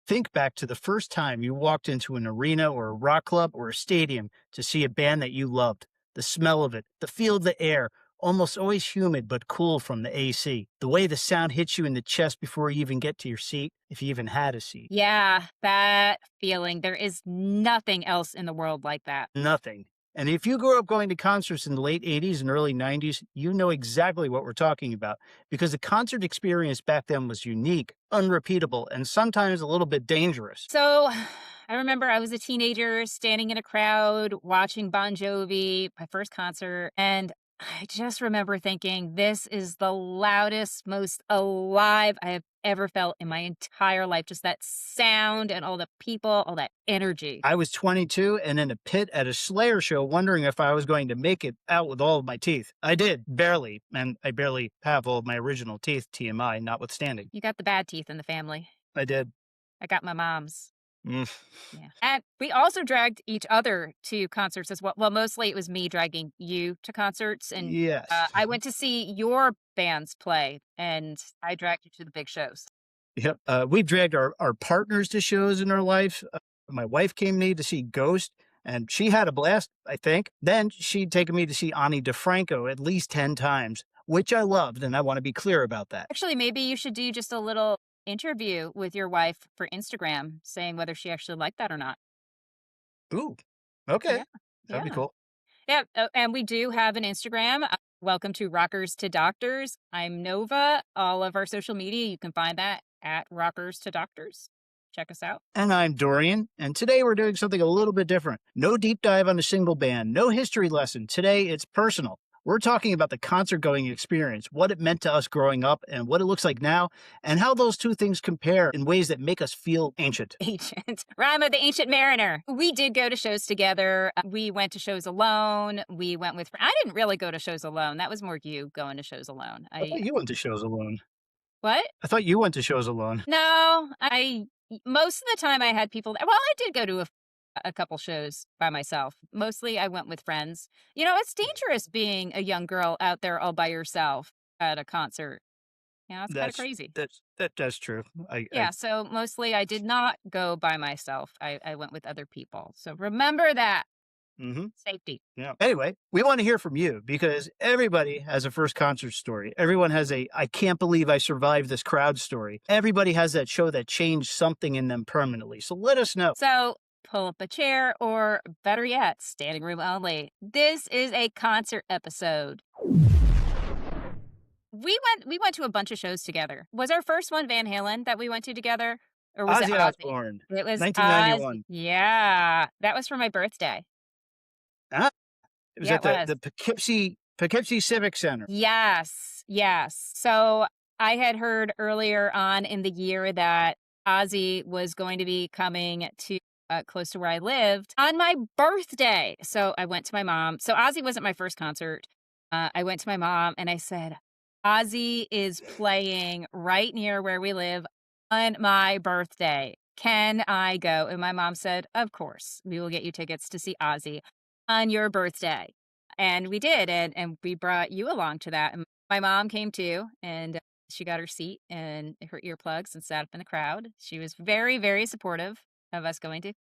Think back to the first time you walked into an arena or a rock club or a stadium to see a band that you loved. The smell of it, the feel of the air, almost always humid but cool from the AC. The way the sound hits you in the chest before you even get to your seat, if you even had a seat. Yeah, that feeling. There is nothing else in the world like that. Nothing. And if you grew up going to concerts in the late 80s and early 90s, you know exactly what we're talking about because the concert experience back then was unique, unrepeatable, and sometimes a little bit dangerous. So I remember I was a teenager standing in a crowd watching Bon Jovi, my first concert, and I just remember thinking, this is the loudest, most alive I have ever felt in my entire life. Just that sound and all the people, all that energy. I was 22 and in a pit at a Slayer show wondering if I was going to make it out with all of my teeth. I did, barely, and I barely have all of my original teeth, TMI notwithstanding. You got the bad teeth in the family. I did. I got my mom's. Mm. Yeah. And we also dragged each other to concerts as well. Well, mostly it was me dragging you to concerts. And Yes. I went to see your bands play, and I dragged you to the big shows. Yep. We've dragged our partners to shows in our life. My wife came to me to see Ghost, and she had a blast, I think. Then she'd taken me to see Ani DeFranco at least 10 times, which I loved, and I want to be clear about that. Actually, maybe you should do just a little interview with your wife for Instagram saying whether she actually liked that or not. Ooh, okay. Yeah. That'd be Yeah. cool. Yeah. And we do have an Instagram. Welcome to Rockers to Doctors. I'm Nova. All of our social media, you can find that at Rockers to Doctors. Check us out. And I'm Dorian, and today we're doing something a little bit different. No deep dive on a single band, no history lesson. Today it's personal. We're talking about the concert going experience, what it meant to us growing up and what it looks like now, and how those two things compare in ways that make us feel ancient. Ancient. Rhyme of the Ancient Mariner. We did go to shows together. We went to shows alone. We went with, I didn't really go to shows alone. That was more you going to shows alone. I thought you went to shows alone. What? I thought you went to shows alone. No, most of the time I had people, well, I did go to a couple shows by myself. Mostly I went with friends. You know, it's dangerous being a young girl out there all by yourself at a concert. You know, it's kind of crazy. That's true. Yeah, so mostly I did not go by myself. I went with other people. So remember that. Mm-hmm. Safety. Yeah. Anyway, we want to hear from you because everybody has a first concert story. Everyone has a I can't believe I survived this crowd story. Everybody has that show that changed something in them permanently. So let us know. So pull up a chair, or better yet, standing room only. This is a concert episode. We went to a bunch of shows together. Was our first one Van Halen that we went to together? Or was it Ozzy Ozzy? Osbourne, It was 1991. Ozzy. Yeah. That was for my birthday. Huh? It was Yeah, at it was. the Poughkeepsie Civic Center. Yes. Yes. So I had heard earlier on in the year that Ozzy was going to be coming to close to where I lived on my birthday. So I went to my mom. So Ozzy wasn't my first concert. I went to my mom and I said, Ozzy is playing right near where we live on my birthday. Can I go? And my mom said, of course, we will get you tickets to see Ozzy on your birthday. And we did. And we brought you along to that. And my mom came too. And she got her seat and her earplugs and sat up in the crowd. She was very, very supportive of us going to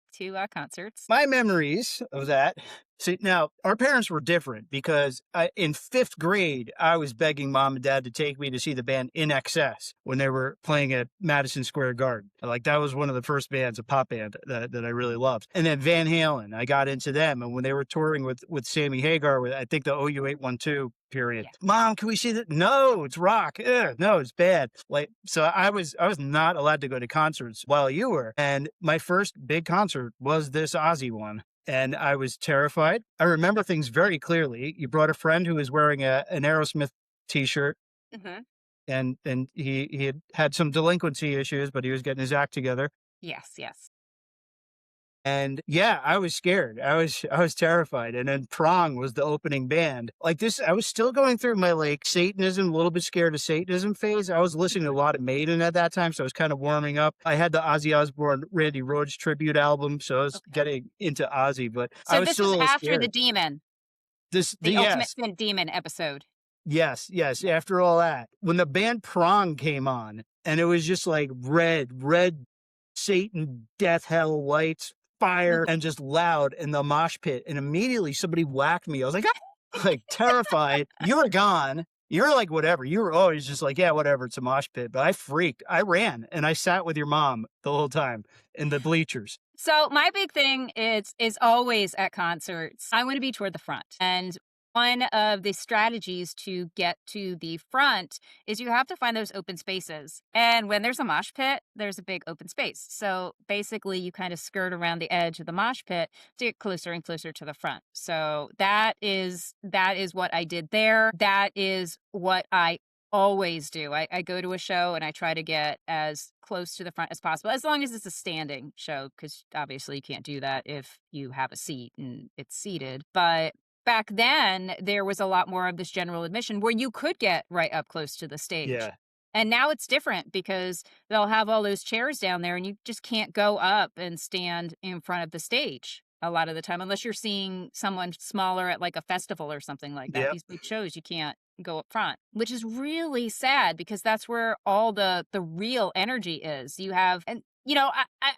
concerts. My memories of that. See, now our parents were different because in 5th grade, I was begging mom and dad to take me to see the band In Excess when they were playing at Madison Square Garden. Like that was one of the first bands, a pop band that I really loved. And then Van Halen, I got into them. And when they were touring with Sammy Hagar, with I think the OU812 period. Yeah. Mom, can we see that? No, it's rock. Ugh, no, it's bad. Like, so I was not allowed to go to concerts while you were. And my first big concert was this Ozzy one. And I was terrified. I remember things very clearly. You brought a friend who was wearing an Aerosmith t-shirt. Mm-hmm. And he had some delinquency issues, but he was getting his act together. Yes, yes. And yeah, I was scared. I was terrified. And then Prong was the opening band. Like this, I was still going through my like Satanism, a little bit scared of Satanism phase. I was listening to a lot of Maiden at that time, so I was kind of warming up. I had the Ozzy Osbourne, Randy Rhoads tribute album, so I was getting into Ozzy. But so I was this still was after scared. the Demon. The Ultimate Demon episode. Yes. After all that, when the band Prong came on, and it was just like red Satan, death, hell, lights, fire, and just loud in the mosh pit. And immediately somebody whacked me. I was like, ah! Like terrified. You were gone. You're like, whatever. You were always just like, yeah, whatever. It's a mosh pit. But I freaked. I ran and I sat with your mom the whole time in the bleachers. So my big thing is always at concerts, I want to be toward the front. And one of the strategies to get to the front is you have to find those open spaces. And when there's a mosh pit, there's a big open space. So basically you kind of skirt around the edge of the mosh pit to get closer and closer to the front. So that is what I did there. That is what I always do. I go to a show and I try to get as close to the front as possible, as long as it's a standing show, because obviously you can't do that if you have a seat and it's seated. But back then, there was a lot more of this general admission where you could get right up close to the stage. Yeah. And now it's different because they'll have all those chairs down there and you just can't go up and stand in front of the stage a lot of the time, unless you're seeing someone smaller at like a festival or something like that. Yep. These big shows, you can't go up front, which is really sad because that's where all the real energy is. You have, and you know,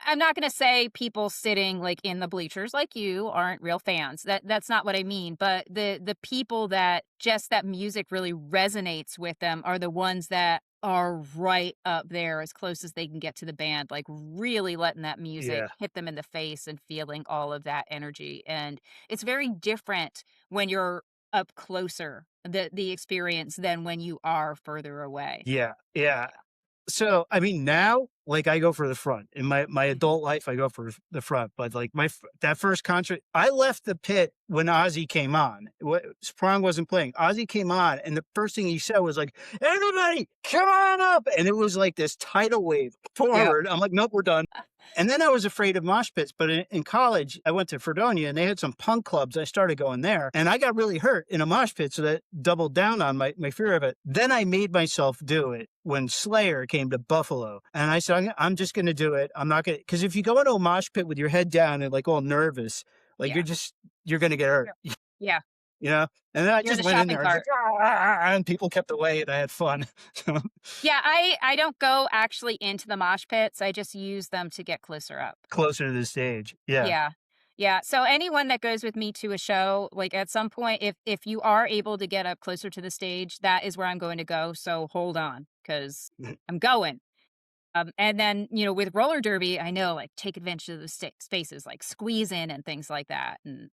I'm not going to say people sitting like in the bleachers like you aren't real fans. That's not what I mean. But the people that just that music really resonates with them are the ones that are right up there as close as they can get to the band, like really letting that music hit them in the face and feeling all of that energy. And it's very different when you're up closer, the experience, than when you are further away. Yeah. Yeah. So, I mean, now, like, I go for the front. In my adult life, I go for the front. But, like, that first concert, I left the pit when Ozzy came on. Sprung wasn't playing. Ozzy came on, and the first thing he said was, like, everybody, come on up. And it was like this tidal wave forward. I'm like, nope, we're done. And then I was afraid of mosh pits. But in college, I went to Fredonia, and they had some punk clubs. I started going there, and I got really hurt in a mosh pit, so that doubled down on my fear of it. Then I made myself do it when Slayer came to Buffalo. And I said, I'm just going to do it. I'm not going to, because if you go into a mosh pit with your head down and like all nervous, like you're going to get hurt. Yeah. You know? And then I You're just the went in shopping there cart. and people kept away and I had fun. Yeah, I don't go actually into the mosh pits. I just use them to get closer up. Closer to the stage. Yeah. Yeah. Yeah. So anyone that goes with me to a show, like at some point, if you are able to get up closer to the stage, that is where I'm going to go. So hold on, because I'm going. And then, you know, with roller derby, I know, like, take advantage of the spaces, like squeeze in and things like that. And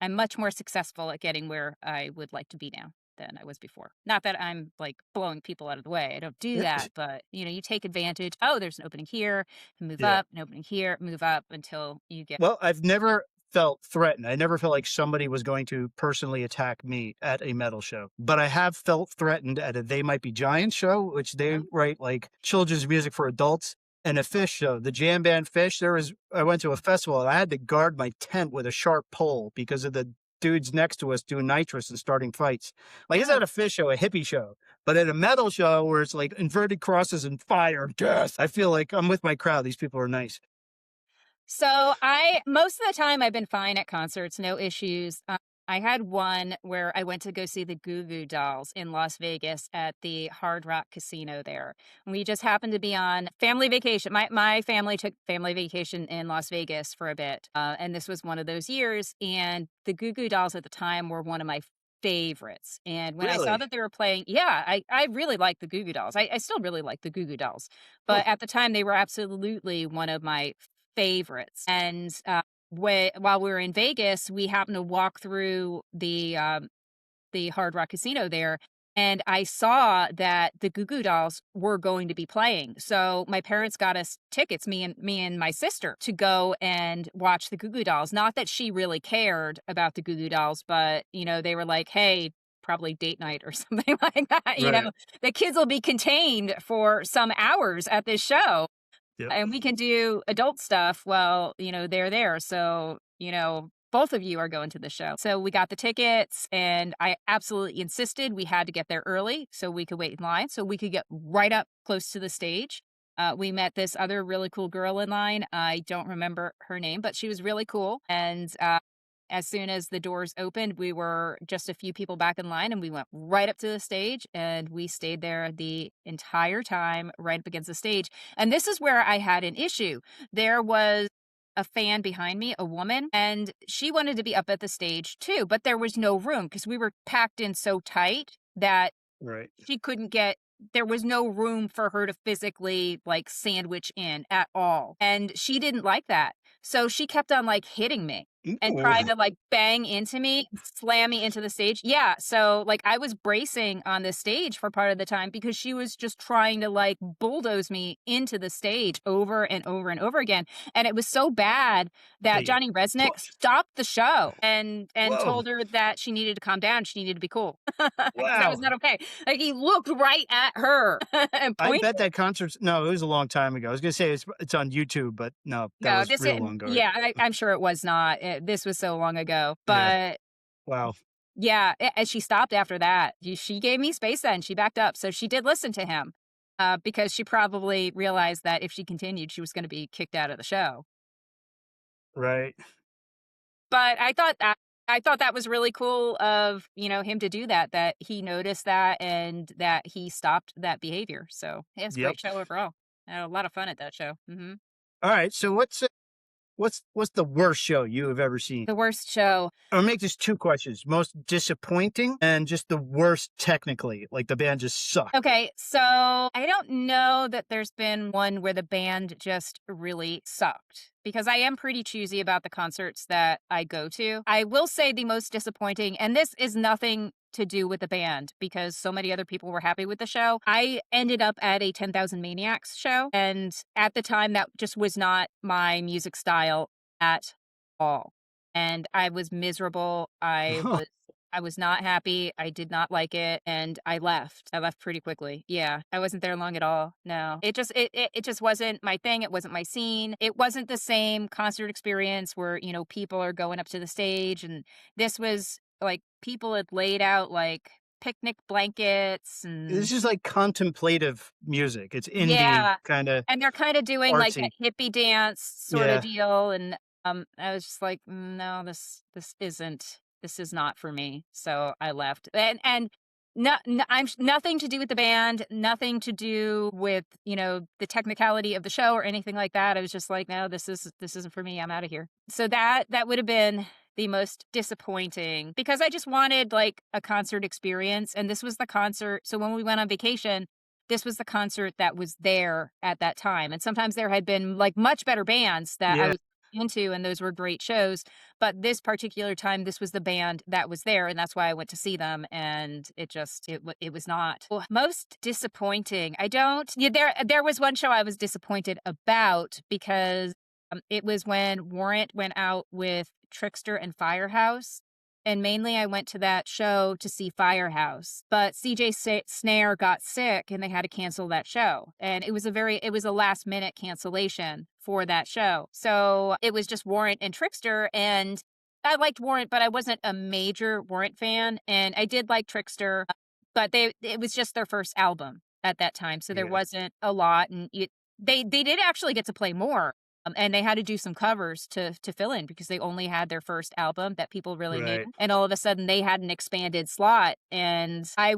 I'm much more successful at getting where I would like to be now than I was before. Not that I'm like blowing people out of the way. I don't do that, but you know, you take advantage. Oh, there's an opening here, move up, an opening here, move up until you get. Well, I've never felt threatened. I never felt like somebody was going to personally attack me at a metal show, but I have felt threatened at a They Might Be Giants show, which they write like children's music for adults, and a Fish show, the jam band Fish. I went to a festival and I had to guard my tent with a sharp pole because of the dudes next to us doing nitrous and starting fights. Like, it's not a Fish show, a hippie show, but at a metal show where it's like inverted crosses and fire, death, I feel like I'm with my crowd. These people are nice. So most of the time I've been fine at concerts, no issues. I had one where I went to go see the Goo Goo Dolls in Las Vegas at the Hard Rock Casino there. We just happened to be on family vacation. My family took family vacation in Las Vegas for a bit. And this was one of those years. And the Goo Goo Dolls at the time were one of my favorites. And when I saw that they were playing, I really liked the Goo Goo Dolls. I still really like the Goo Goo Dolls. But at the time, they were absolutely one of my favorites. And while we were in Vegas, we happened to walk through the Hard Rock Casino there, and I saw that the Goo Goo Dolls were going to be playing. So my parents got us tickets, me and my sister, to go and watch the Goo Goo Dolls. Not that she really cared about the Goo Goo Dolls, but you know, they were like, "Hey, probably date night or something like that. You know, the kids will be contained for some hours at this show." And we can do adult stuff. Well, you know, they're there. So, you know, both of you are going to the show. So we got the tickets and I absolutely insisted we had to get there early so we could wait in line, so we could get right up close to the stage. We met this other really cool girl in line. I don't remember her name, but she was really cool. And as soon as the doors opened, we were just a few people back in line and we went right up to the stage and we stayed there the entire time right up against the stage. And this is where I had an issue. There was a fan behind me, a woman, and she wanted to be up at the stage too, but there was no room because we were packed in so tight that Right. she couldn't get there was no room for her to physically like sandwich in at all. And she didn't like that. So she kept on like hitting me and Ooh. trying to like bang into me, slam me into the stage. Yeah. So like I was bracing on the stage for part of the time because she was just trying to like bulldoze me into the stage over and over and over again. And it was so bad That that you Johnny Resnick push. stopped the show and Whoa. told her that she needed to calm down. She needed to be cool because that was Wow. not okay. Like he looked right at her and I pointed. bet that concert's no, it was a long time ago. I was gonna say it's on YouTube, but no, that No, was this real it long ago, right? yeah, I'm sure it was not. This was so long ago, Yeah. but Wow. yeah, and she stopped after that. She gave me space then. She backed up, so she did listen to him, because she probably realized that if she continued, she was going to be kicked out of the show. Right. But I thought that was really cool of him to do that. That he noticed that and that he stopped that behavior. So yeah, it's a Yep. great show overall. I had a lot of fun at that show. All right. So what's the worst show you have ever seen? The worst show. Or make this two questions. Most disappointing and just the worst technically. Like the band just sucked. Okay, so I don't know that there's been one where the band just really sucked because I am pretty choosy about the concerts that I go to. I will say the most disappointing, and this is nothing to do with the band because so many other people were happy with the show. I ended up at a 10,000 Maniacs show, and at the time, that just was not my music style at all. And I was miserable. I was not happy, I did not like it, and I left. I left pretty quickly. Yeah, I wasn't there long at all, no. It just wasn't my thing, it wasn't my scene. It wasn't the same concert experience where, people are going up to the stage, and this was, like, people had laid out, like, picnic blankets This and is like contemplative music. It's indie, yeah, kinda and they're kinda doing, like, artsy. a hippie dance sorta Yeah. deal, and, I was just like, "No, this is not for me," so I left. And nothing to do with the band, nothing to do with, the technicality of the show or anything like that. I was just like, "No, this isn't for me, I'm outta here." So that would have been the most disappointing because I just wanted, like, a concert experience, and this was the concert so when we went on vacation, this was the concert that was there at that time, and sometimes there had been, like, much better bands that I Yeah. was into, and those were great shows, but this particular time, this was the band that was there, and that's why I went to see them, and it was not. Most disappointing, I don't yeah, there was one show I was disappointed about because, it was when Warrant went out with Trickster and Firehouse, and mainly I went to that show to see Firehouse, but CJ Snare got sick and they had to cancel that show. And it was a last minute cancellation for that show. So it was just Warrant and Trickster. And I liked Warrant, but I wasn't a major Warrant fan. And I did like Trickster, but it was just their first album at that time. So there Yeah. wasn't a lot. And they did actually get to play more. And they had to do some covers to fill in because they only had their first album that people really knew, Right. and all of a sudden they had an expanded slot, and I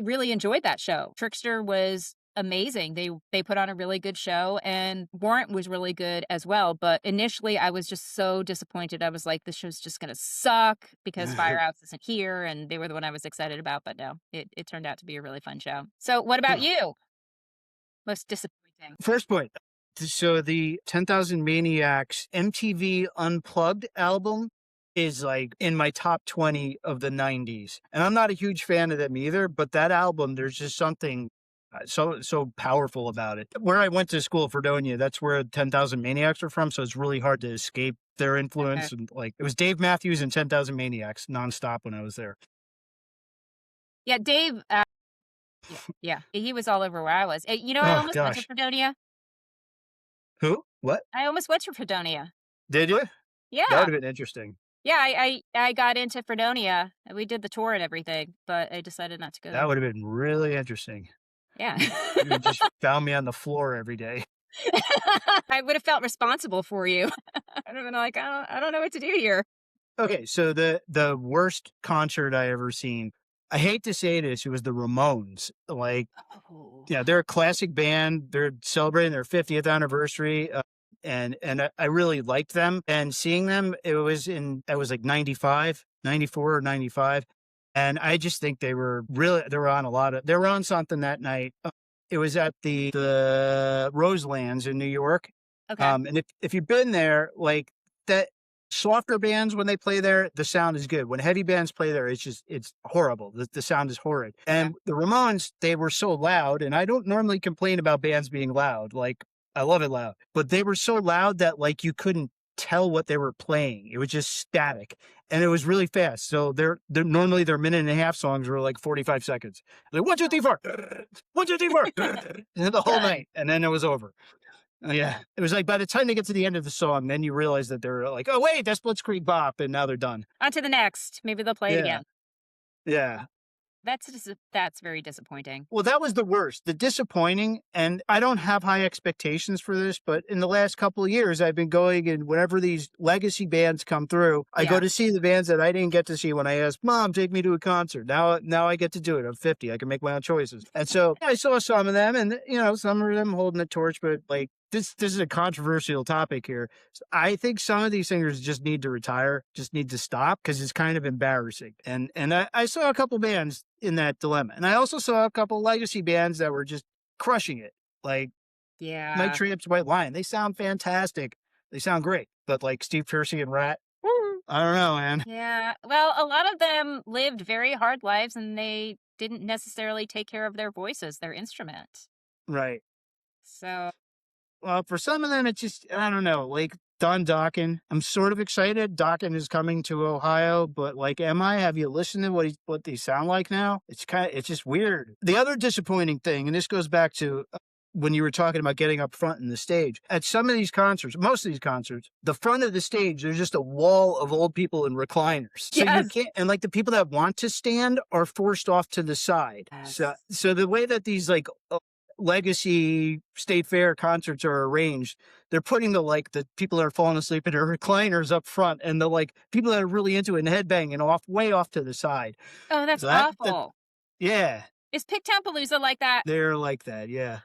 really enjoyed that show. Trickster was amazing. They put on a really good show, and Warrant was really good as well, but initially I was just so disappointed. I was like, "This show's just gonna suck because Firehouse isn't here," and they were the one I was excited about, but no, it turned out to be a really fun show. So what about Huh. you? Most disappointing? First point. So the 10,000 Maniacs MTV Unplugged album is like in my top 20 of the 90s. And I'm not a huge fan of them either, but that album, there's just something so powerful about it. Where I went to school, Fredonia, that's where 10,000 Maniacs are from. So it's really hard to escape their Okay. influence. And like it was Dave Matthews and 10,000 Maniacs nonstop when I was there. Yeah, Dave, yeah, he was all over where I was. I Oh almost went to gosh. Fredonia. Who? What? I almost went to Fredonia. Did you? That Yeah. would have been interesting. Yeah, I got into Fredonia, and we did the tour and everything, but I decided not to go That there. would have been really interesting. Yeah. You just found me on the floor every day. I would have felt responsible for you. I'd have been like, I don't know what to do here." Okay, so the worst concert I ever seen, I hate to say this, it was the Ramones. Like, Oh. yeah, they're a classic band. They're celebrating their 50th anniversary, and I really liked them. And seeing them, I was like 95, 94 or 95, and I just think they were on they were on something that night. It was at the Roselands in New York. Okay. And if you've been there, like that softer bands when they play there, the sound is good. When heavy bands play there, it's horrible. The sound is horrid. Okay. And the Ramones, they were so loud, and I don't normally complain about bands being loud. Like I love it loud, but they were so loud that like you couldn't tell what they were playing. It was just static, and it was really fast. So they're normally their minute and a half songs were like 45 seconds. Like 1, 2, 3, 4, 1, 2, 3, 4, and the whole Done. night, and then it was over. Yeah, it was like by the time they get to the end of the song, then you realize that they're like, "Oh wait, that's Blitzkrieg Bop," and now they're done. On to the next. Maybe they'll play it Yeah, again. yeah. That's very disappointing. Well, that was the worst, the disappointing, and I don't have high expectations for this, but in the last couple of years, I've been going, and whenever these legacy bands come through, I go Yeah. to see the bands that I didn't get to see when I asked Mom, take me to a concert. Now I get to do it. I'm 50. I can make my own choices. And so I saw some of them, and some of them holding the torch, but like this is a controversial topic here. I think some of these singers just need to retire, just need to stop because it's kind of embarrassing. And I saw a couple bands in that dilemma, and I also saw a couple legacy bands that were just crushing it, like Mike Yeah. Tripp's White Lion. They sound fantastic. They sound great, but like Steve Piercy and Rat, I don't know, man. Yeah. Well, a lot of them lived very hard lives and they didn't necessarily take care of their voices, their instrument. Right. So, Well, for some of them, it's just I don't know. Like Don Dokken, I'm sort of excited. Dokken is coming to Ohio, but like, am I? Have you listened to what they sound like now? It's just weird. The other disappointing thing, and this goes back to when you were talking about getting up front in the stage at some of these concerts, most of these concerts, the front of the stage, there's just a wall of old people in recliners. So you yes. can't, and like the people that want to stand are forced off to the side. So, Yes. so the way that these like legacy state fair concerts are arranged, they're putting the people that are falling asleep in their recliners up front, and the like people that are really into it and headbanging way off to the side. Oh, that's So that awful. yeah, Is Picktown Palooza like that? they're like that. Yeah,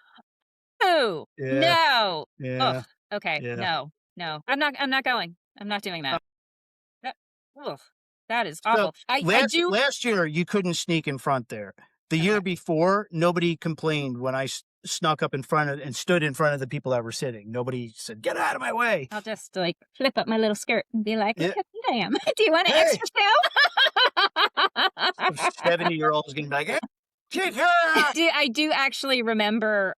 Oh, yeah, no. Ugh. yeah, Okay. yeah. No. No. I'm not going. I'm not doing that. That ugh, that is So awful. I do last year you couldn't sneak in front there. The okay. year before, nobody complained when I snuck up in front of and stood in front of the people that were sitting. Nobody said, "Get out of my way." I'll just like flip up my little skirt and be like, look Yeah. how cute I am. Do you want an Hey, extra some show? 70-year-old is gonna be like, "Hey, kick her!" I do actually remember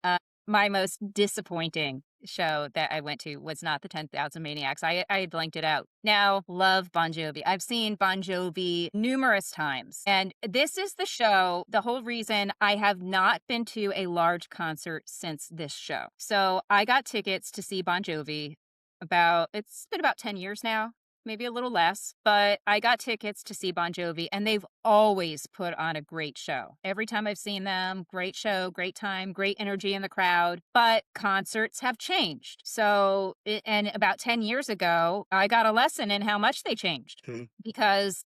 my most disappointing show that I went to was not the 10,000 Maniacs. I had blanked it out. Now, love Bon Jovi. I've seen Bon Jovi numerous times. And this is the show, the whole reason I have not been to a large concert since this show. So I got tickets to see Bon Jovi it's been about 10 years now, maybe a little less, but I got tickets to see Bon Jovi and they've always put on a great show. Every time I've seen them, great show, great time, great energy in the crowd, but concerts have changed. So, and about 10 years ago, I got a lesson in how much they changed Mhm. because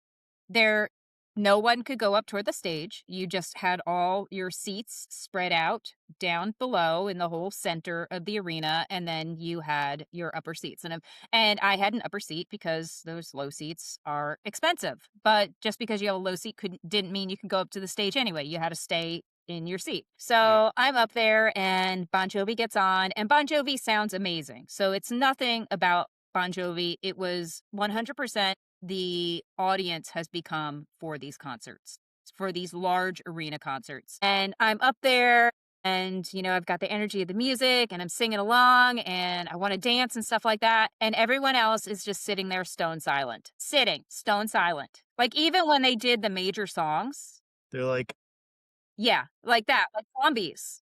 there no one could go up toward the stage. You just had all your seats spread out down below in the whole center of the arena, and then you had your upper seats. And I had an upper seat because those low seats are expensive. But just because you have a low seat didn't mean you could go up to the stage anyway. You had to stay in your seat. Yeah. So I'm up there and Bon Jovi gets on, and Bon Jovi sounds amazing. So it's nothing about Bon Jovi. It was 100% the audience has become for these concerts, for these large arena concerts. And I'm up there and, I've got the energy of the music and I'm singing along and I want to dance and stuff like that. And everyone else is just sitting there stone silent, sitting stone silent. Like even when they did the major songs, They're like, yeah, like that, like zombies.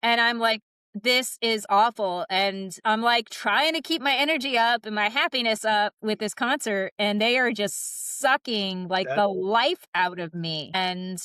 And I'm like, this is awful. And I'm like trying to keep my energy up and my happiness up with this concert. And they are just sucking like that. the life out of me. And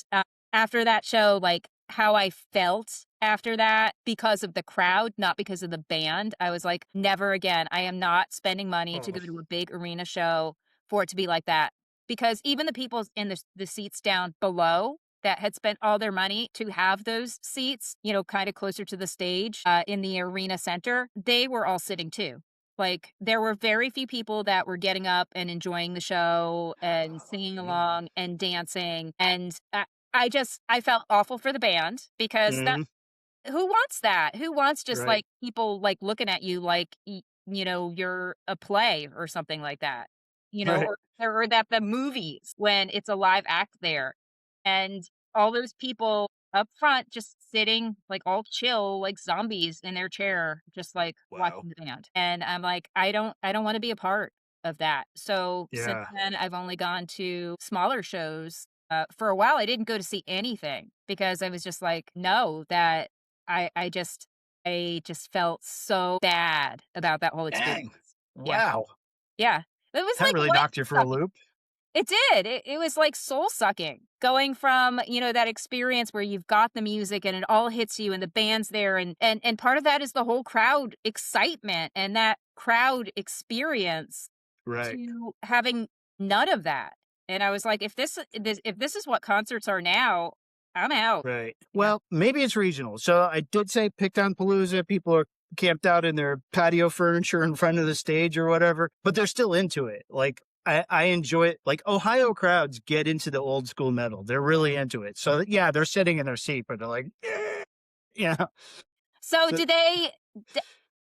after that show, like how I felt after that because of the crowd, not because of the band, I was like, never again. I am not spending money to Oh, go to a big arena show for it to be like that. Because even the people in the seats down below that had spent all their money to have those seats, you know, kind of closer to the stage in the arena center, they were all sitting too. Like, there were very few people that were getting up and enjoying the show and singing along and dancing. And I felt awful for the band because that Hmm. who wants that? Who wants just Right. like people like looking at you like you know you're a play or something like that, you know, Right. or that the movies when it's a live act there, and all those people up front just sitting like all chill like zombies in their chair, just like Wow. watching the band. And I'm like, I don't want to be a part of that. So since Yeah. then, I've only gone to smaller shows. For a while, I didn't go to see anything because I was just like, no, that I I just I just felt so bad about that whole experience. Dang. Yeah. Wow. Yeah. It was That like really life knocked you for a sucking. loop. It did. It was like soul sucking going from, you know, that experience where you've got the music and it all hits you and the band's there and part of that is the whole crowd excitement and that crowd experience Right. to having none of that. And I was like, if this is what concerts are now, I'm out. Right. Yeah. Well, maybe it's regional. So I did say Pickdown Palooza. People are camped out in their patio furniture in front of the stage or whatever, but they're still into it. Like I enjoy it. Like Ohio crowds get into the old school metal. They're really into it. So yeah, they're sitting in their seat, but they're like, yeah. So So d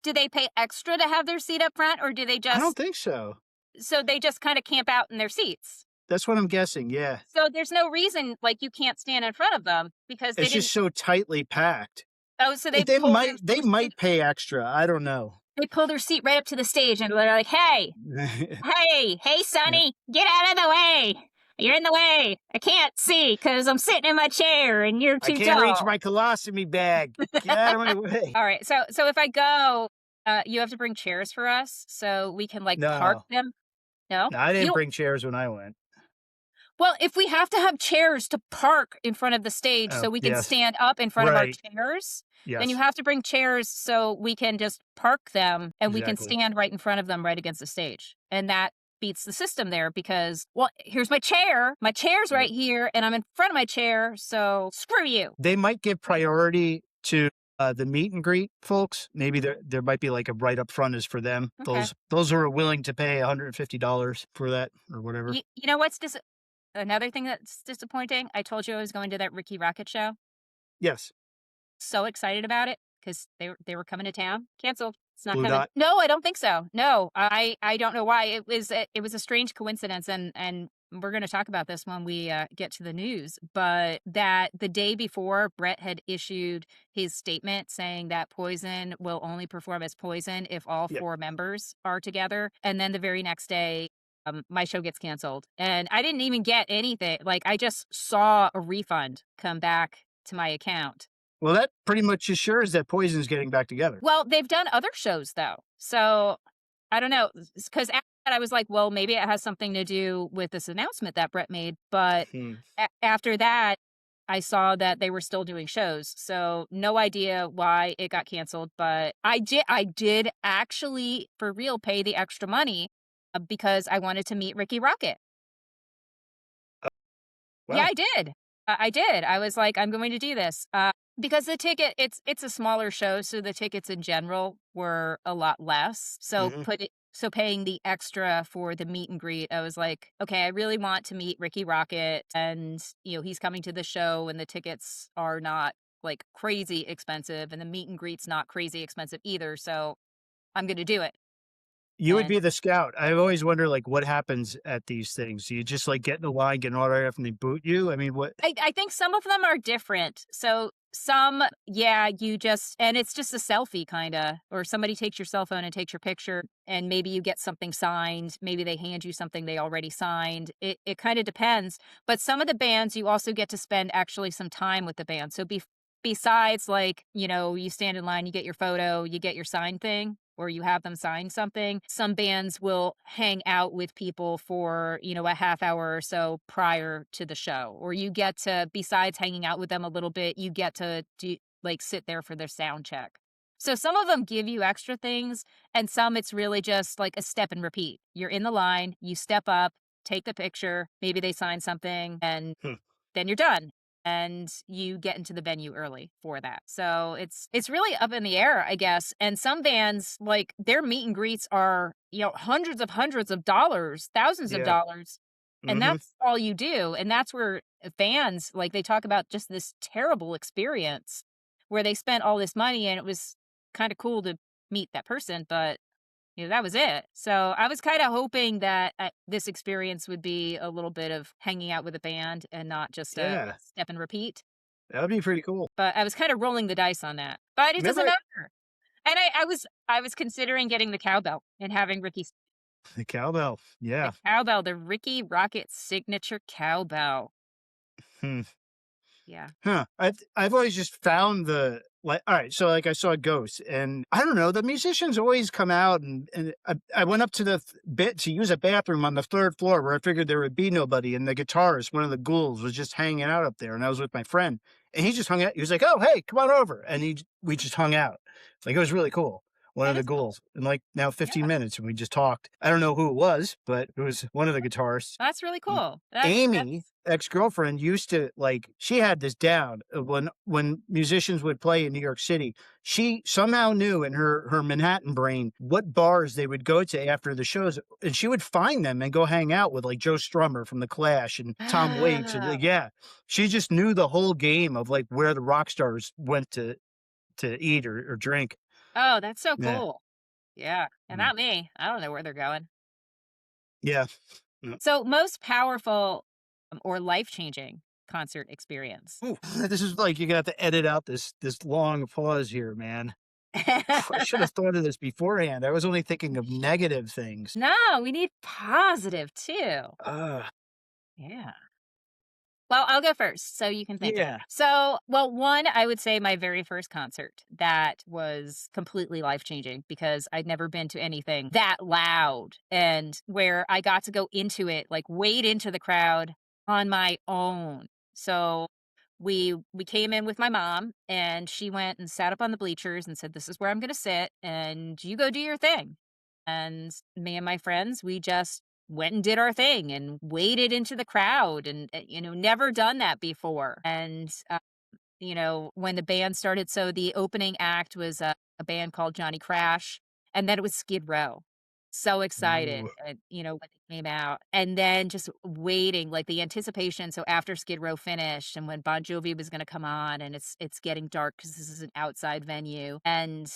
do they pay extra to have their seat up front, or do they I don't just think so. so they just kinda camp out in their seats? That's what I'm guessing. Yeah. So there's no reason, like, you can't stand in front of them because they It's didn't just so tightly packed. oh, so they They pull their might they seat might pay extra. I don't know. they pull their seat right up to the stage, and they're like, "Hey, hey, Yeah. Sonny, get out of the way. You're in the way. I can't see because 'cause I'm sitting in my chair and you're I too can't reach tall." my colostomy bag. Get out of my way. Alright, so if I go, you have to bring chairs for us so we can, like, park No. them? No? No, I You didn't don't bring chairs when I went. well, if we have to have chairs to park in front of the stage Oh, so we can yes. stand up in front of our Right. chairs, then you Yes, have to bring chairs so we can just park them and we can exactly. stand right in front of them right against the stage. And that beats the system there because, well, here's my chair. My chair's right Right. here and I'm in front of my chair, so screw you. They might give priority to, the meet and greet folks. Maybe there might be like a right up front is for them. Okay. Those who are willing to pay $150 for that or whatever. You know what's another thing that's disappointing? I told you I was going to that Ricky Rocket show. Yes. So excited about it because they were coming to town. Canceled. It's not Blue coming. Dot. No, I don't think so. No, I don't know why. It was a strange coincidence, and we're going to talk about this when we get to the news. But that the day before, Brett had issued his statement saying that Poison will only perform as Poison if all Yep. four members are together, and then the very next day. My show gets canceled and I didn't even get anything. Like I just saw a refund come back to my account. Well, that pretty much assures that Poison's getting back together. Well, they've done other shows though. So I don't know. Because after that, I was like, well, maybe it has something to do with this announcement that Brett made. But Hmm. after that, I saw that they were still doing shows. So no idea why it got canceled. But I did actually for real pay the extra money because I wanted to meet Ricky Rocket. Yeah, Wow. I did. I did. I was like, I'm going to do this. Because the ticket, it's a smaller show, so the tickets in general were a lot less. Mhm. So paying the extra for the meet and greet, I was like, okay, I really want to meet Ricky Rocket, and you know he's coming to the show, and the tickets are not like crazy expensive, and the meet and greet's not crazy expensive either. So I'm going to do it. You would And be the scout. I always wonder, like, what happens at these things? Do you just, like, get in the line, get an autograph, and they boot you? I mean, what I think some of them are different. So some, yeah, you just and it's just a selfie kinda, or somebody takes your cell phone and takes your picture, and maybe you get something signed, maybe they hand you something they already signed. It kinda depends, but some of the bands, you also get to spend actually some time with the band. So besides, like, you know, you stand in line, you get your photo, you get your sign thing, or you have them sign something. Some bands will hang out with people for, you know, a half hour or so prior to the show. Or you get to, besides hanging out with them a little bit, you get to do like sit there for their sound check. So some of them give you extra things, and some it's really just like a step and repeat. You're in the line, you step up, take the picture, maybe they sign something, and Hmm. then you're done. And you get into the venue early for that. So it's really up in the air, I guess. And some bands, like their meet and greets are, hundreds of dollars, thousands of Yeah. dollars. And Hmm. that's all you do. And that's where fans, like, they talk about just this terrible experience where they spent all this money and it was kind of cool to meet that person, but that was it. So I was kind of hoping that this experience would be a little bit of hanging out with a band and not just a Yeah. step and repeat. That would be pretty cool. But I was kind of rolling the dice on that. But it doesn't Remember matter. And I was considering getting the cowbell and having the cowbell? the Yeah. cowbell, the Ricky Rocket signature cowbell. Hmm. Yeah. Huh. I've always just found the like. All right, so like I saw Ghost, and I don't know. The musicians always come out, and I went up to the bit to use a bathroom on the third floor where I figured there would be nobody, and the guitarist, one of the ghouls, was just hanging out up there, and I was with my friend, and he just hung out. He was like, "Oh, hey, come on over," and we just hung out. Like it was really cool. One of That the is cool. ghouls, in like now Yeah. 15 minutes, and we just talked. I don't know who it was, but it was one of the guitarists. That's really cool. That's Amy, ex-girlfriend, used to like she had this down when musicians would play in New York City. She somehow knew in her Manhattan brain what bars they would go to after the shows, and she would find them and go hang out with like Joe Strummer from the Clash and Tom Waits, and Oh, yeah, she just knew the whole game of like where the rock stars went to eat or drink. oh, that's so Yeah, cool. Yeah. And mm, not me. I don't know where they're going. yeah. Mm. So, most powerful or life changing concert experience. Ooh, this is like you got to edit out this long pause here, man. I should have thought of this beforehand. I was only thinking of negative things. No, we need positive too. Uh, Yeah. Well, I'll go first so you can think of it. yeah. So, well, one, I would say my very first concert that was completely life changing because I'd never been to anything that loud and where I got to go into it, like wade into the crowd on my own. So we came in with my mom and she went and sat up on the bleachers and said, "This is where I'm going to sit and you go do your thing." And me and my friends, we just went and did our thing and waded into the crowd and, never done that before. And, when the band started, so the opening act was a band called Johnny Crash, and then it was Skid Row. So excited, Ooh. when they came out, and then just waiting, like the anticipation. So after Skid Row finished, and when Bon Jovi was going to come on, and it's getting dark because this is an outside venue, and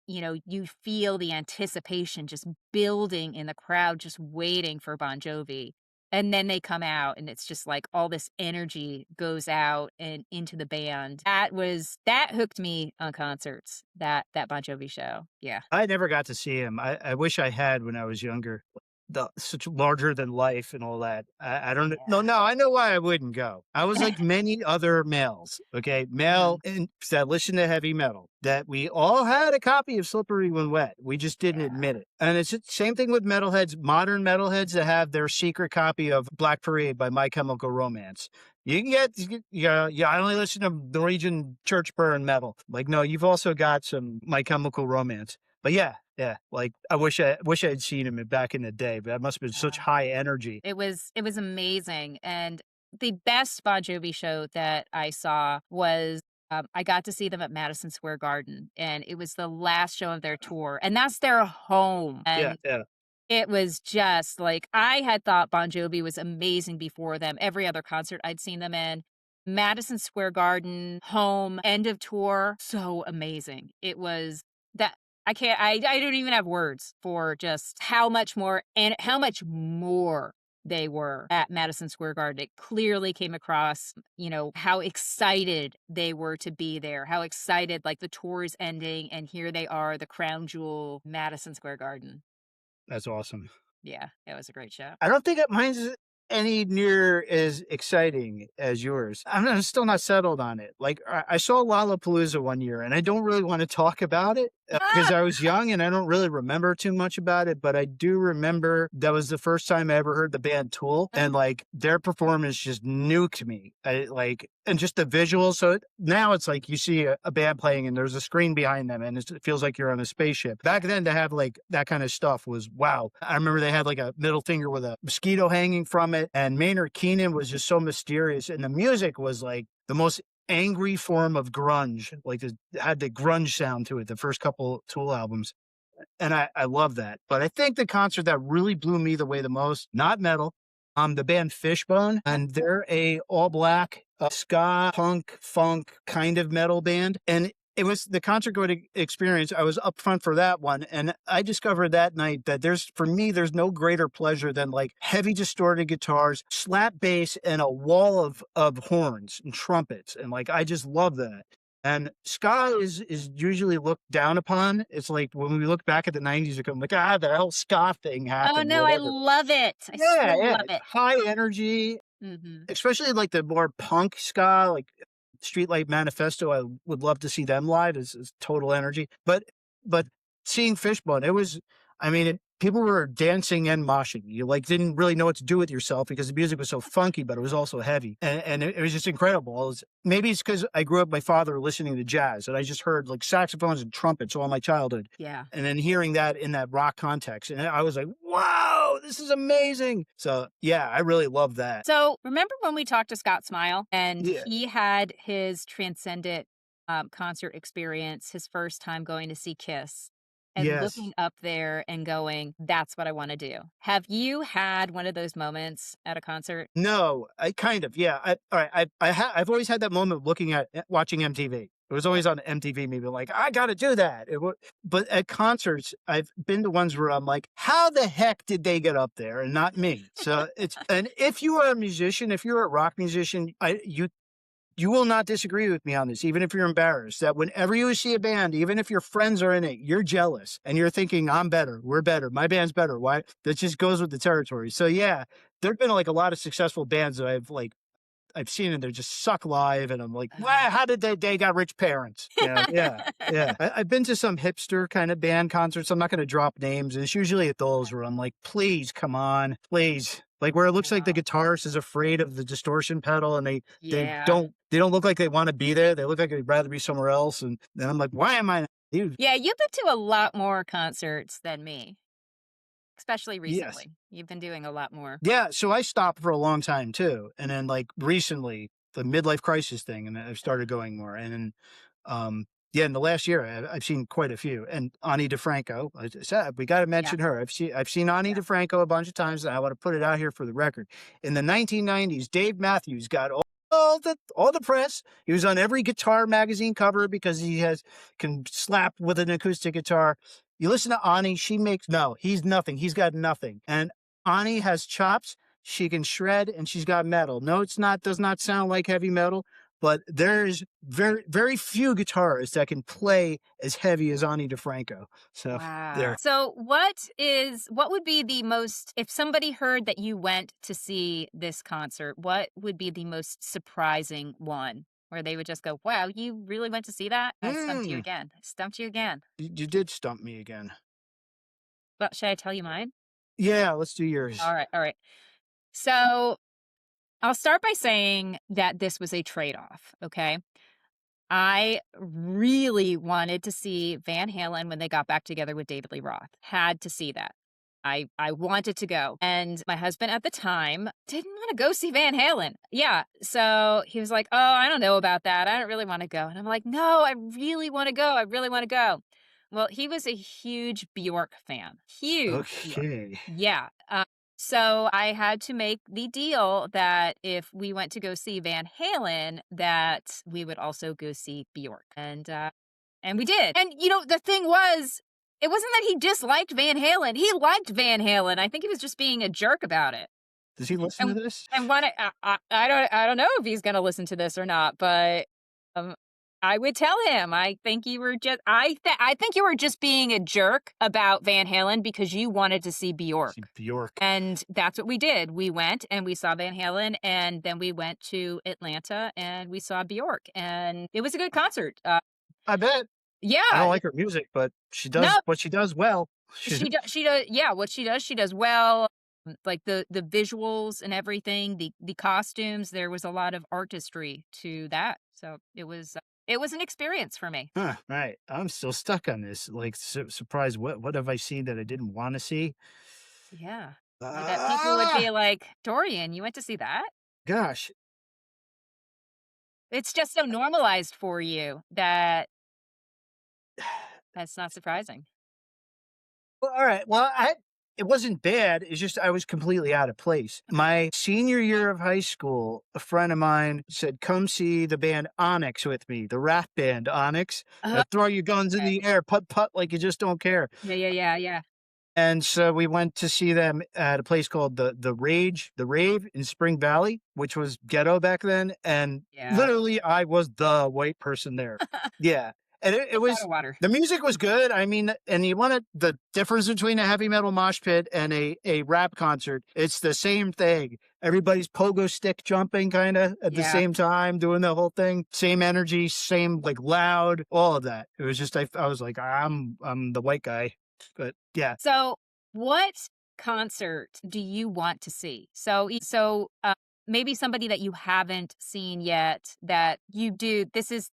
you feel the anticipation just building in the crowd, just waiting for Bon Jovi. And then they come out and it's just like all this energy goes out and into the band. That hooked me on concerts, that Bon Jovi show. Yeah. I never got to see him. I wish I had when I was younger. The such larger than life and all that. I don't know. No, Yeah. no, I know why I wouldn't go. I was like many other males, okay? Male Mhm. and that listen to heavy metal, that we all had a copy of Slippery When Wet. We just didn't Yeah. admit it. And it's the same thing with metalheads, modern metalheads that have their secret copy of Black Parade by My Chemical Romance. You can yeah, I only listen to Norwegian church burn metal. Like, no, you've also got some My Chemical Romance. But yeah, yeah, like I wish I had seen him back in the day, but that must have been such high energy. It was amazing, and the best Bon Jovi show that I saw was, I got to see them at Madison Square Garden, and it was the last show of their tour, and that's their home, Yeah, and yeah. it was just like I had thought Bon Jovi was amazing before them, every other concert I'd seen them in. Madison Square Garden, home, end of tour, so amazing. It was that I can't I don't even have words for just how much more and how much more they were at Madison Square Garden. It clearly came across, how excited they were to be there, how excited, like the tour is ending and here they are, the crown jewel, Madison Square Garden. That's awesome. Yeah, it was a great show. I don't think that mine's any near as exciting as yours. I'm still not settled on it. Like I saw Lollapalooza one year, and I don't really want to talk about it because Ah! I was young and I don't really remember too much about it. But I do remember that was the first time I ever heard the band Tool, and like their performance just nuked me. and just the visuals. So now it's like you see a band playing and there's a screen behind them and it feels like you're on a spaceship. Back then to have like that kind of stuff was wow. I remember they had like a middle finger with a mosquito hanging from it, and Maynard Keenan was just so mysterious, and the music was like the most angry form of grunge. Like it had the grunge sound to it, the first couple Tool albums. And I love that. But I think the concert that really blew me the way the most, not metal, the band Fishbone, and they're a all black ska, punk, funk kind of metal band. And it was the concert going experience. I was up front for that one. And I discovered that night that for me, there's no greater pleasure than like heavy distorted guitars, slap bass, and a wall of horns and trumpets. And like, I just love that. And ska is usually looked down upon. It's like when we look back at the 90s, we come like, the whole ska thing happened. Oh, no, I love it. I still love it. High energy, especially like the more punk ska, like Streetlight Manifesto. I would love to see them live is total energy. But seeing Fishbone, it was, I mean, people were dancing and moshing. You like didn't really know what to do with yourself because the music was so funky, but it was also heavy. And it was just incredible. Maybe it's because I grew up my father listening to jazz and I just heard like saxophones and trumpets all my childhood. Yeah. And then hearing that in that rock context. And I was like, wow, this is amazing. So yeah, I really love that. So remember when we talked to Scott Smile and he had his Transcendent concert experience, his first time going to see Kiss? And looking up there and going, that's what I want to do. Have you had one of those moments at a concert? No, I kind of, yeah. I've always had that moment watching MTV. It was always on MTV, maybe like, I got to do that. But at concerts, I've been to ones where I'm like, how the heck did they get up there and not me? So and if you are a musician, if you're a rock musician, you will not disagree with me on this, even if you're embarrassed, that whenever you see a band, even if your friends are in it, you're jealous and you're thinking, I'm better, we're better, my band's better. Why? That just goes with the territory. So yeah, there've been like a lot of successful bands that I've seen and they just suck live. And I'm like, wow, how did they got rich parents? Yeah. I've been to some hipster kind of band concerts. I'm not going to drop names. And it's usually at those where I'm like, please, come on, please. Like where it looks like the guitarist is afraid of the distortion pedal and they don't look like they want to be there. They look like they'd rather be somewhere else. And then I'm like, why am I? Yeah, you've been to a lot more concerts than me, especially recently. Yes. You've been doing a lot more. Yeah, so I stopped for a long time too. And then like recently, the midlife crisis thing, and I've started going more. And then in the last year, I've seen quite a few. And Ani DeFranco, I said, we got to mention her. I've seen Ani DeFranco a bunch of times, and I want to put it out here for the record. In the 1990s, Dave Matthews got all the press. He was on every guitar magazine cover because he can slap with an acoustic guitar. You listen to Ani, he's nothing. He's got nothing. And Ani has chops. She can shred, and she's got metal. No, does not sound like heavy metal. But there's very, very few guitarists that can play as heavy as Ani DeFranco. So there. So what would be the most, if somebody heard that you went to see this concert, what would be the most surprising one where they would just go, wow, you really went to see that? I stumped you again. I stumped you again. You did stump me again. Well, should I tell you mine? Yeah, let's do yours. All right. So I'll start by saying that this was a trade-off, okay? I really wanted to see Van Halen when they got back together with David Lee Roth. Had to see that. I wanted to go. And my husband at the time didn't want to go see Van Halen. Yeah. So he was like, oh, I don't know about that. I don't really want to go. And I'm like, no, I really want to go. I really want to go. Well, he was a huge Bjork fan. Huge. Okay. Bjork. Yeah. So I had to make the deal that if we went to go see Van Halen, that we would also go see Bjork. And we did. And, the thing was, it wasn't that he disliked Van Halen. He liked Van Halen. I think he was just being a jerk about it. Does he listen to this? And I don't know if he's going to listen to this or not, but I would tell him, I think you were just being a jerk about Van Halen because you wanted to see Bjork. And that's what we did. We went and we saw Van Halen, and then we went to Atlanta and we saw Bjork, and it was a good concert. I bet. Yeah. I don't like her music, but she does what she does well. She does. Yeah, what she does well. like the visuals and everything, the costumes, there was a lot of artistry to that. So it was an experience for me. Huh, right. I'm still stuck on this. Like, surprised. What have I seen that I didn't want to see? Yeah. Or that people would Ah, be like, "Dorian, you went to see that?" gosh. It's just so normalized for you that that's not surprising. Well, all right. Well, it wasn't bad. It's just I was completely out of place. My senior year of high school, a friend of mine said, "Come see the band Onyx with me, the rap band Onyx. Oh, Throw your guns in okay. the air, putt putt like you just don't care." Yeah, yeah, yeah, yeah. And so we went to see them at a place called the Rave in Spring Valley, which was ghetto back then. And Yeah. literally, I was the white person there. Yeah, and it Fish out was of water. the music was good. I mean, and you want the difference between a heavy metal mosh pit and a rap concert. It's the same thing. Everybody's pogo stick jumping kind of at the Yeah. same time, doing the whole thing. Same energy, same like loud, all of that. It was just I was like, I'm the white guy. But yeah, So, what concert do you want to see? Maybe somebody that you haven't seen yet that you do. This is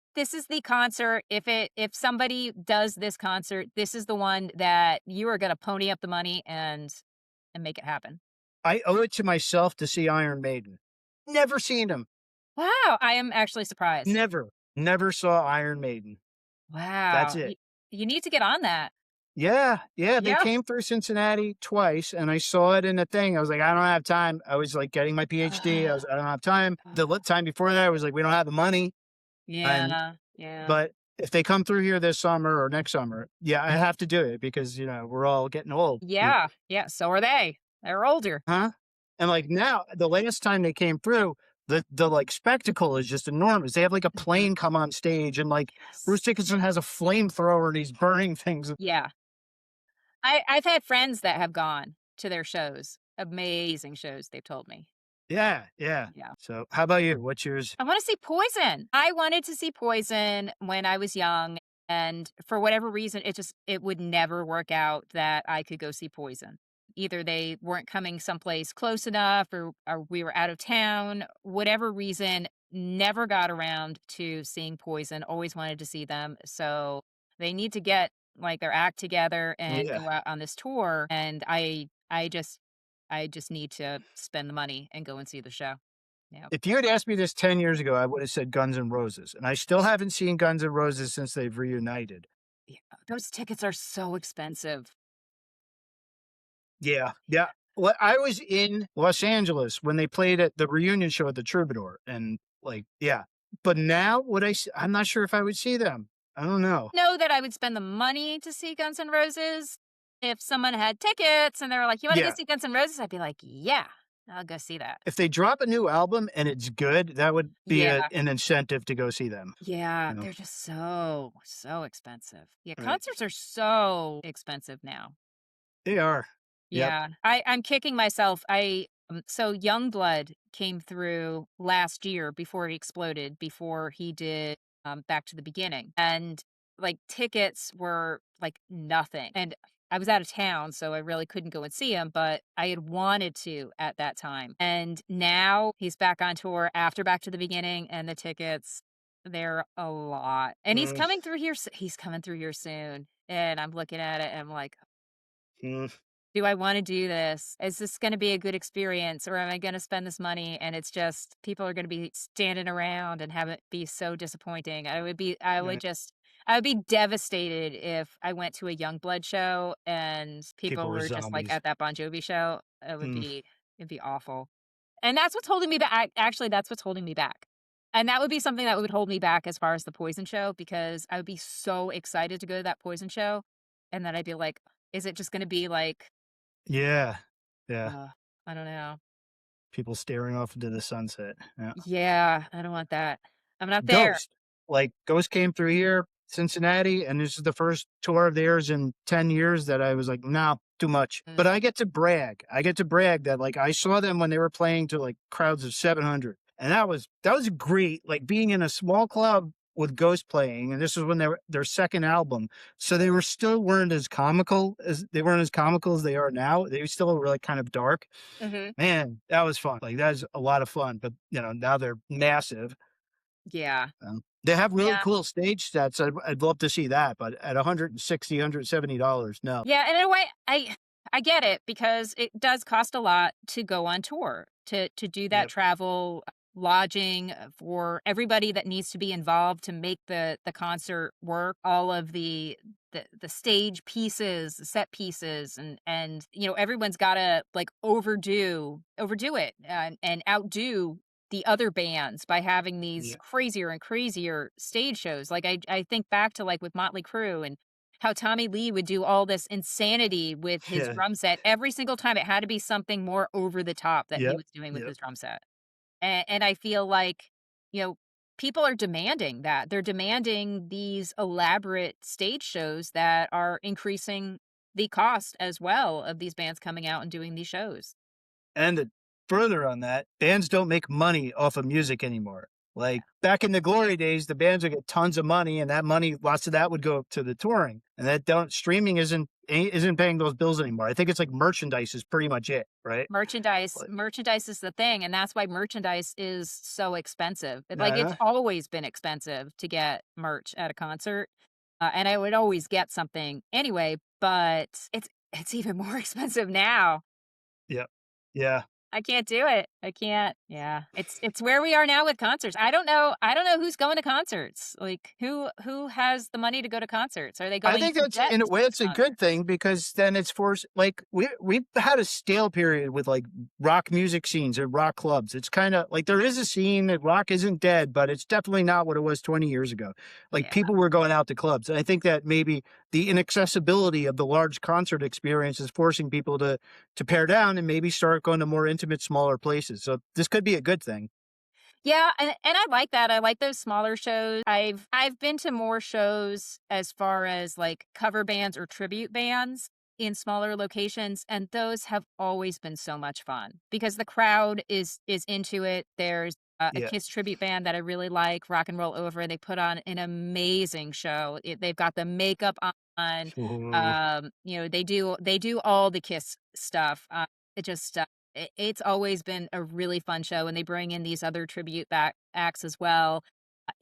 the concert. If somebody does this concert, this is the one that you are going to pony up the money and make it happen. I owe it to myself to see Iron Maiden. Never seen them. Wow, I am actually surprised. Never saw Iron Maiden. That's Wow, it. you need to get on that. Yeah, yeah, they Yeah. came through Cincinnati twice, and I saw it in a thing. I was like, I don't have time. I was like getting my PhD. I don't have time. The time before that, I was like, we don't have the money. And Yeah, yeah, but if they come through here this summer or next summer, yeah, I have to do it because we're all getting old. yeah, yeah. So are they? They're older. Huh? And, like, now the last time they came through, the, like, spectacle is just enormous. They have, like, a Mhm. plane come on stage, and, like, Yes. Bruce Dickinson has a flamethrower, and he's burning things. Yeah. I've had friends that have gone to their shows. Amazing shows, they've told me. Yeah, yeah. Yeah. So, how about you? What's yours? I wanna see Poison. I wanted to see Poison when I was young, and for whatever reason, it would never work out that I could go see Poison. Either they weren't coming someplace close enough or we were out of town, whatever reason, never got around to seeing Poison, always wanted to see them, so they need to get, like, their act together and Yeah. go out on this tour, and I just need to spend the money and go and see the show. Yeah. If you had asked me this 10 years ago, I would have said Guns N' Roses, and I still haven't seen Guns N' Roses since they've reunited. Yeah, those tickets are so expensive. Yeah, yeah. Well, I was in Los Angeles when they played at the reunion show at the Troubadour, and, like, yeah. But now I'm not sure if I would see them. I don't know. Know that I would spend the money to see Guns N' Roses. If someone had tickets and they were like, "You wanna go Yeah. see Guns N' Roses?" I'd be like, "Yeah, I'll go see that." If they drop a new album and it's good, that would be Yeah, an incentive to go see them, yeah, you know? they're just so, so expensive. Yeah, Right. concerts are so expensive now. They are. Yep. Yeah, I'm kicking myself. So Youngblood came through last year before he exploded, before he did, Back to the Beginning, and, like, tickets were, like, nothing, and I was out of town, so I really couldn't go and see him, but I had wanted to at that time, and now he's back on tour after Back to the Beginning, and the tickets, they're a lot, and Mm, he's coming through here soon, and I'm looking at it, and I'm like, mm, do I wanna do this? Is this gonna be a good experience, or am I gonna spend this money and it's just people are gonna be standing around and have it be so disappointing? right. I would be devastated if I went to a Youngblood show and People people were were just, like, zombies. at that Bon Jovi show. Mm, It'd be awful. And that's what's holding me back. Actually, that's what's holding me back. And that would be something that would hold me back as far as the Poison show, because I would be so excited to go to that Poison show, and then I'd be like, is it just gonna be like yeah. Yeah. uh, I don't know. People staring off into the sunset. Yeah. Yeah, I don't want that. I'm not there. Ghost. Like, Ghost came through here, Cincinnati, and this is the first tour of theirs in 10 years that I was like, "No, too much." Mm, But I get to brag. I get to brag that, like, I saw them when they were playing to, like, crowds of 700, and that was great, like, being in a small club with Ghost playing, and this was when they were their second album. So they were still weren't as comical as they are now. They still were like kind of dark. Mhm. Man, that was fun. Like that's a lot of fun. But now they're massive. Yeah. They have really Yeah. cool stage sets. I'd love to see that, but at $170, no. Yeah, and in a way, I get it because it does cost a lot to go on tour, to do that Yep. travel, lodging, for everybody that needs to be involved to make the concert work, all of the stage pieces, the set pieces, and everyone's gotta, like, overdo it, and outdo the other bands by having these Yeah. crazier and crazier stage shows. Like, I think back to, like, with Motley Crue and how Tommy Lee would do all this insanity with his Yeah. drum set. Every single time it had to be something more over the top that he Yep. was doing with Yep. his drum set. And I feel like, you know, people are demanding that. They're demanding these elaborate stage shows that are increasing the cost as well of these bands coming out and doing these shows. And further on that, bands don't make money off of music anymore. Like back in the glory days, the bands would get tons of money, and that money, lots of that would go to the touring. And that don't streaming isn't paying those bills anymore. I think it's like merchandise is pretty much it, right? Like, Merchandise is the thing, and that's why merchandise is so expensive. Like, it's uh, always been expensive to get merch at a concert, and I would always get something anyway, but it's even more expensive now. yeah, yeah. I can't do it. I can't. Yeah. It's where we are now with concerts. I don't know who's going to concerts. Like, who has the money to go to concerts? Are they I going think into that's debt in a to way go to it's a good concerts? thing because then it's forced like we've had a stale period with like rock music scenes and rock clubs. It's kind of like there is a scene that rock isn't dead, but it's definitely not what it was 20 years ago. Like Yeah. people were going out to clubs. And I think that maybe the inaccessibility of the large concert experience is forcing people to pare down and maybe start going to more intimate, smaller places. So this could be a good thing. Yeah, and I like that. I like those smaller shows. I've been to more shows as far as like cover bands or tribute bands in smaller locations, and those have always been so much fun because the crowd is into it. There's a Yeah. Kiss tribute band that I really like, Rock and Roll Over. They put on an amazing show. They've got the makeup on. Ooh. They do all the Kiss stuff. It just it's always been a really fun show, and they bring in these other tribute back acts as well.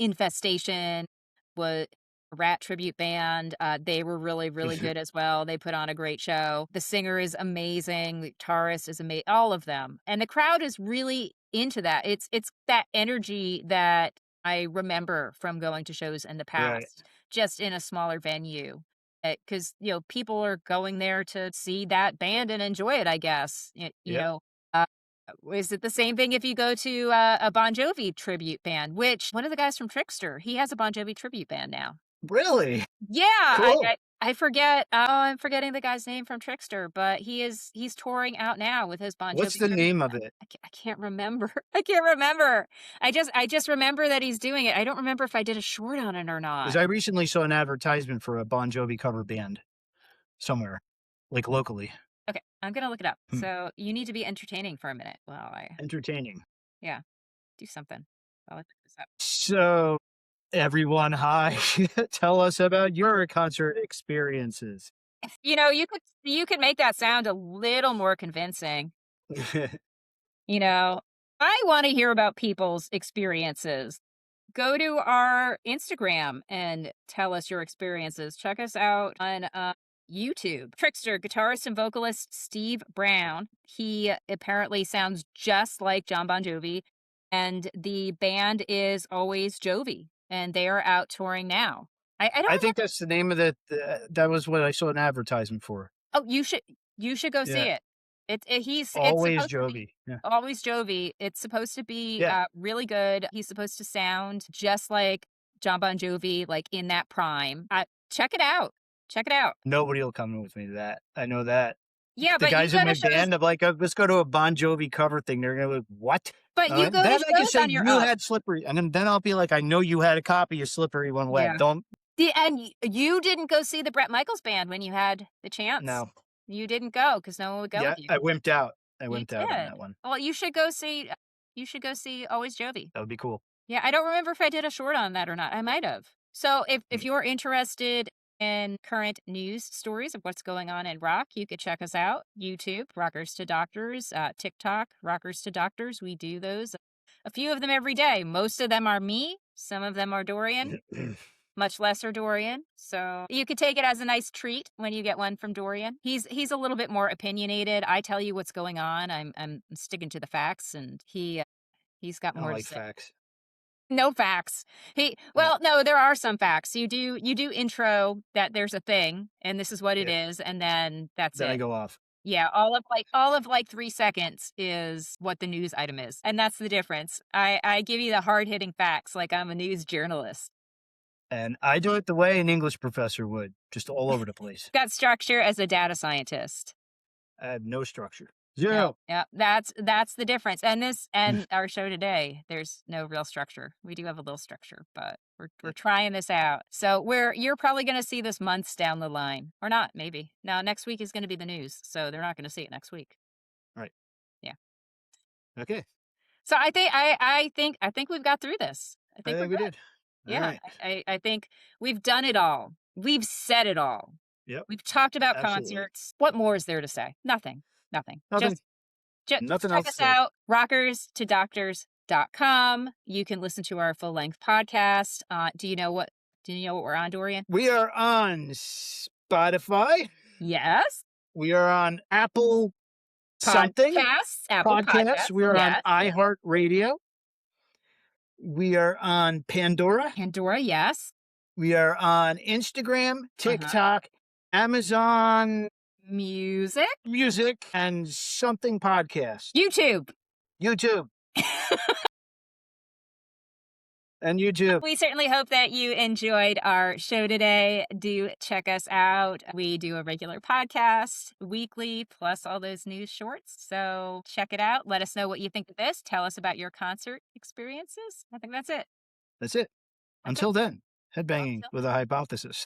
Infestation was a Rat tribute band. They were really, really good as well. They put on a great show. The singer is amazing. The guitarist is amazing. All of them, and the crowd is really into that. It's that energy that I remember from going to shows in the Right. past, just in a smaller venue. Because people are going there to see that band and enjoy it, I guess. Yep. Uh, is it the same thing if you go to a Bon Jovi tribute band? Which one of the guys from Trickster, he has a Bon Jovi tribute band now. Really? Yeah, Cool. I forget. Oh, I'm forgetting the guy's name from Trickster, but he's touring out now with his Bon What's Jovi the tribute name of band. it? I can't remember. I can't remember. I just remember that he's doing it. I don't remember if I did a short on it or Because not. I recently saw an advertisement for a Bon Jovi cover band somewhere, like locally. Okay, I'm gonna look it up. Hmm. So you need to be entertaining for a minute while I Entertaining. yeah, do something while I look this up. So, everyone, hi. Tell us about your concert experiences. You could make that sound a little more convincing. You know, I want to hear about people's experiences. Go to our Instagram and tell us your experiences. Check us out on YouTube. Trickster, guitarist and vocalist Steve Brown. He apparently sounds just like John Bon Jovi, and the band is Always Jovi, and they are out touring now. I don't I remember. think that's the name of that was what I saw an advertisement for. Oh, you should go see Yeah. it. It's Always supposed to be Jovi. Yeah. Always Jovi. It's supposed to be, Yeah. really good. He's supposed to sound just like John Bon Jovi, like, in that prime. Check it out. Check it out. Nobody will come with me to that. I know that. Yeah, The but you guys in go to my shows band, I'm like, let's go to a Bon Jovi cover thing." They're gonna be like, "What?" but you go to Then I can shows say, on your "You own. had Slippery," and then I'll be like, "I know you had a copy of Slippery When Wet." Yeah. Don't You didn't go see the Bret Michaels band when you had the chance. no. You didn't go because no one would go Yeah, with you. I wimped out. I You wimped out on did. that one. Well, you should go see Always Jovi. That would be cool. Yeah, I don't remember if I did a short on that or not. I might have. So if you're interested in current news stories of what's going on in rock, you could check us out. YouTube, Rockers to Doctors, TikTok, Rockers to Doctors. We do those. A few of them every day. Most of them are me. Some of them are Dorian. Much lesser Dorian. So you could take it as a nice treat when you get one from Dorian. He's a little bit more opinionated. I tell you what's going on. I'm sticking to the facts, and he's got I don't more to like say. facts. No facts. Yeah. Well, no, there are some facts. You do intro that there's a thing and this is what it Yeah. is, and then that's Then I it. go off. Yeah, all of 3 seconds is what the news item is. And that's the difference. I give you the hard-hitting facts like I'm a news journalist. And I do it the way an English professor would, just all over the place. Got structure as a data scientist. I have no structure. Yeah, Zero. yeah, that's the difference. And our show today, there's no real structure. We do have a little structure, but we're trying this out. So you're probably going to see this months down the line, or not? Maybe. No, next week is going to be the news, so they're not going to see it next week. Right. Yeah. Okay. So I think we've got through this. I I think think we're we good. did. All Yeah, right. I think we've done it all. We've said it all. Yep. We've talked about Absolutely. concerts. What more is there to say? Nothing. Nothing. Nothing. Just Nothing check else to us say. out, rockerstodoctors.com. You can listen to our full-length podcast. Do you know what we're on, Dorian? We are on Spotify. Yes. We are on Apple something. Apple Podcasts. We are yes. on iHeartRadio. We are on Pandora. Yes. We are on Instagram, TikTok, Amazon Music. and something podcast. YouTube. And YouTube. We certainly hope that you enjoyed our show today. Do check us out. We do a regular podcast weekly, plus all those news shorts. So check it out. Let us know what you think of this. Tell us about your concert experiences. I think that's it. That's it. Until then, headbanging with a hypothesis.